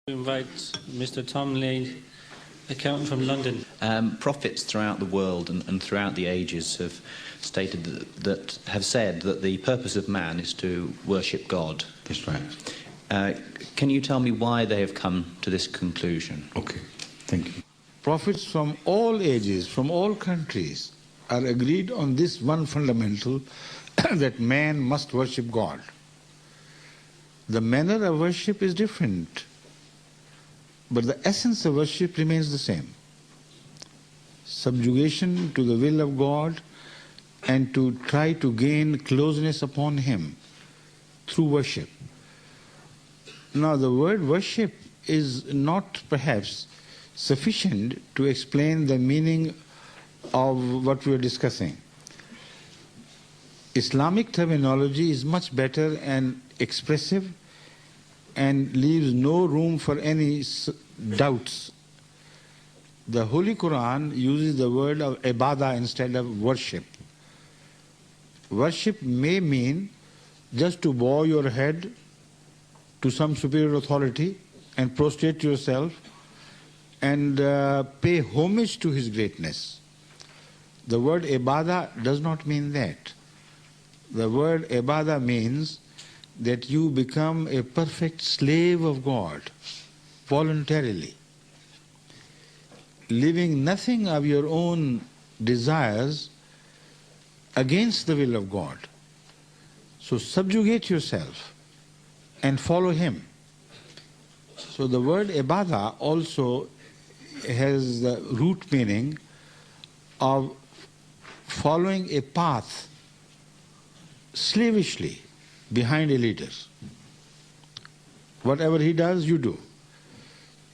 Invite Mr. Tom Lee, accountant from London. Prophets throughout the world and throughout the ages have stated have said that the purpose of man is to worship God. That's right. Can you tell me why they have come to this conclusion? Okay, thank you. Prophets from all ages, from all countries, are agreed on this one fundamental that man must worship God. The manner of worship is different, but the essence of worship remains the same. Subjugation to the will of God and to try to gain closeness upon Him through worship. Now, the word worship is not perhaps sufficient to explain the meaning of what we are discussing. Islamic terminology is much better and expressive and leaves no room for any doubts. The Holy Quran uses the word of ibadah instead of worship. Worship may mean just to bow your head to some superior authority and prostrate yourself and pay homage to his greatness. The word ibadah does not mean that. The word ibadah means that you become a perfect slave of God voluntarily, leaving nothing of your own desires against the will of God. So subjugate yourself and follow Him. So the word ibadah also has the root meaning of following a path slavishly behind a leader. Whatever he does, you do.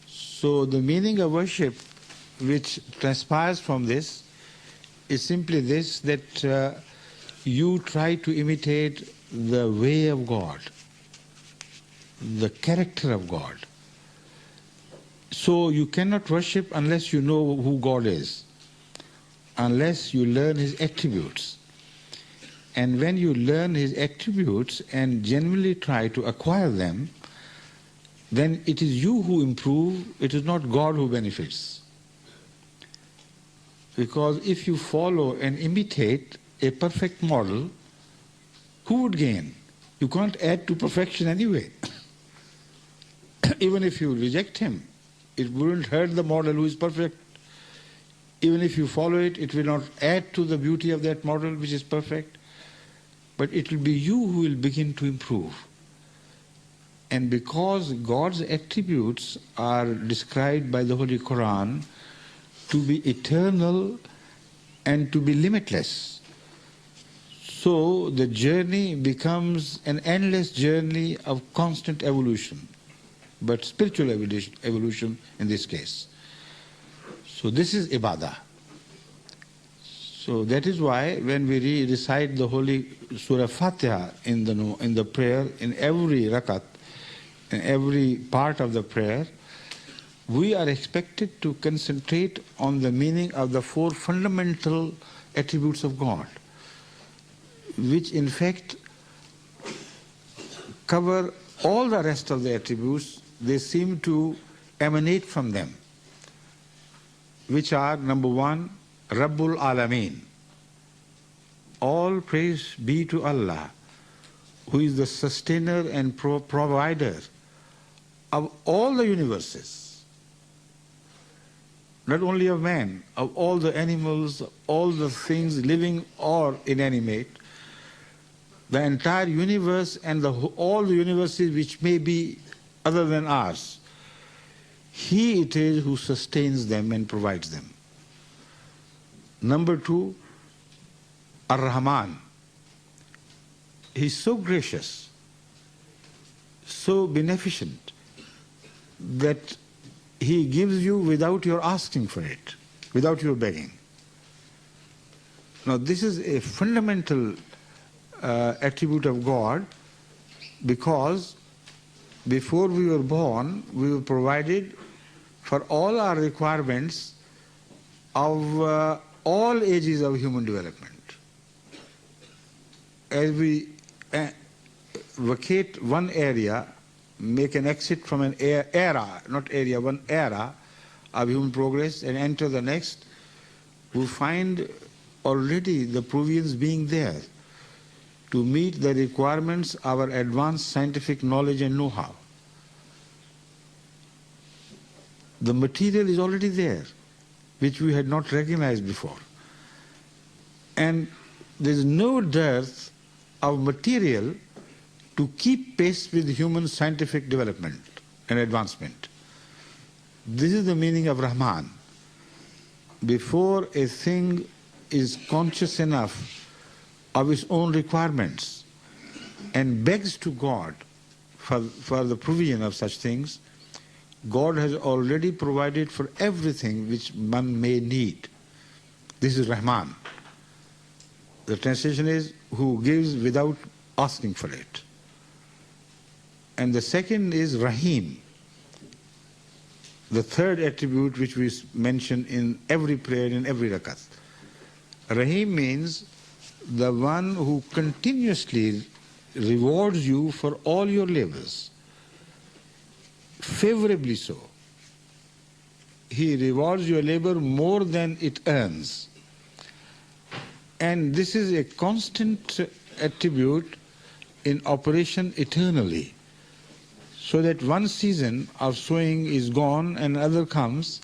So the meaning of worship which transpires from this is simply this, that you try to imitate the way of God, the character of God. So you cannot worship unless you know who God is, unless you learn His attributes. And when you learn His attributes and genuinely try to acquire them, then it is you who improve, it is not God who benefits. Because if you follow and imitate a perfect model, who would gain? You can't add to perfection anyway. Even if you reject him, it wouldn't hurt the model who is perfect. Even if you follow it, it will not add to the beauty of that model which is perfect. But it will be you who will begin to improve. And because God's attributes are described by the Holy Quran to be eternal and to be limitless, so the journey becomes an endless journey of constant evolution, but spiritual evolution in this case. So this is ibadah. So that is why when we recite the holy Surah Fatiha in the prayer, in every rakat, in every part of the prayer, we are expected to concentrate on the meaning of the four fundamental attributes of God, which in fact cover all the rest of the attributes. They seem to emanate from them, which are, number one, Rabbul Alameen. All praise be to Allah, who is the sustainer and provider of all the universes, not only of man, of all the animals, all the things living or inanimate, the entire universe and all the universes which may be other than ours. He it is who sustains them and provides them. Number two, Ar-Rahman. He is so gracious, so beneficent, that He gives you without your asking for it, without your begging. Now this is a fundamental attribute of God, because before we were born, we were provided for all our requirements of all ages of human development. As we vacate one area, make an exit from an era, not area, one era of human progress and enter the next, we find already the provisions being there to meet the requirements of our advanced scientific knowledge and know-how. The material is already there, which we had not recognized before. And there is no dearth of material to keep pace with human scientific development and advancement. This is the meaning of Rahman. Before a thing is conscious enough of its own requirements and begs to God for the provision of such things, God has already provided for everything which one may need. This is Rahman. The translation is, who gives without asking for it. And the second is Rahim, the third attribute which we mention in every prayer, in every rakat. Rahim means the one who continuously rewards you for all your labors, favorably so. He rewards your labor more than it earns. And this is a constant attribute in operation eternally. So that one season of sowing is gone and another comes,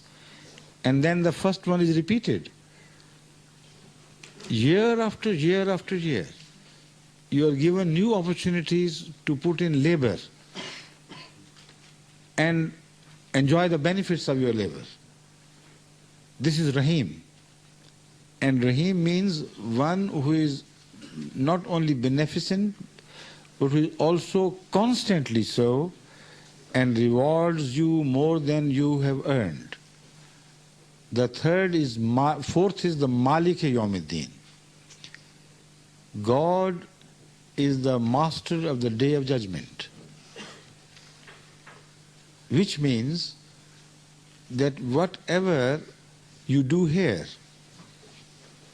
and then the first one is repeated. Year after year after year, you are given new opportunities to put in labor and enjoy the benefits of your labor. This is Rahim. And Rahim means one who is not only beneficent, but who is also constantly so, and rewards you more than you have earned. The fourth is the Malik Yawmiddin. God is the master of the Day of Judgment, which means that whatever you do here,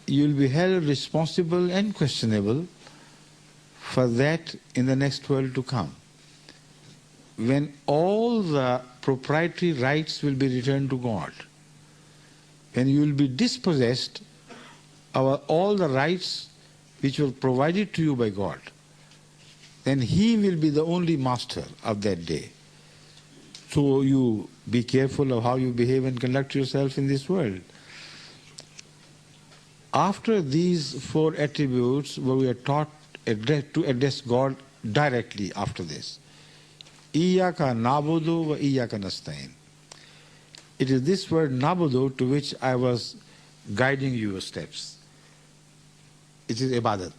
you will be held responsible and questionable for that in the next world to come, when all the proprietary rights will be returned to God, when you will be dispossessed of all the rights which were provided to you by God, then He will be the only master of that day. So you be careful of how you behave and conduct yourself in this world. After these four attributes, where we are taught to address God directly after this, Iyaka nabudu wa iyaka nasta'in. It is this word nabudu to which I was guiding your steps. It is ibadat,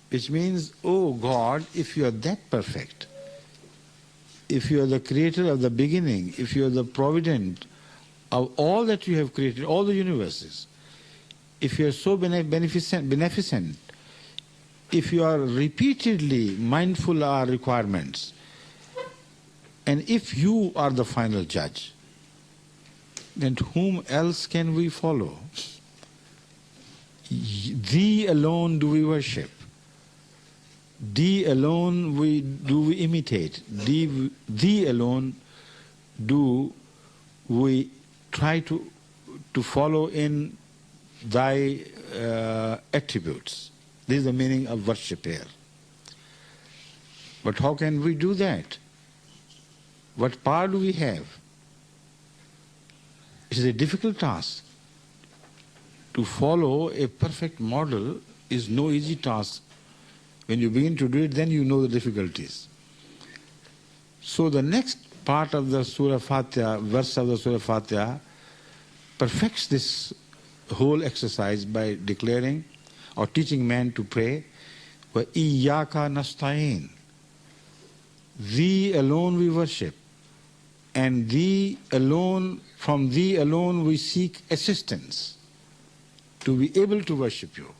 which means, oh God, if you are that perfect, if you are the creator of the beginning, if you are the provident of all that you have created, all the universes, if you are so beneficent, if you are repeatedly mindful of our requirements, and if you are the final judge, then whom else can we follow? Thee alone do we worship. Thee alone do we imitate. Thee alone do we try to follow in thy attributes. This is the meaning of worship here. But how can we do that? What power do we have? It is a difficult task. To follow a perfect model is no easy task. When you begin to do it, then you know the difficulties. So the next part of the Surah Fatiha, verse of the Surah Fatiha, perfects this whole exercise by declaring or teaching man to pray, wa iyyaka nasta'in. Thee alone we worship, and thee alone, from thee alone we seek assistance to be able to worship you,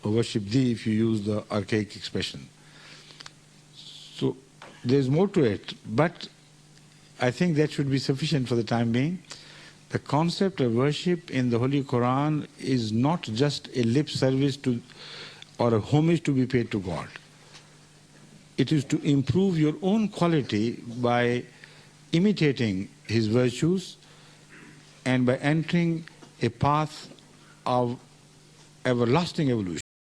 or worship thee if you use the archaic expression. So there's more to it, but I think that should be sufficient for the time being. The concept of worship in the Holy Quran is not just a lip service to or a homage to be paid to God. It is to improve your own quality by imitating his virtues and by entering a path of everlasting evolution.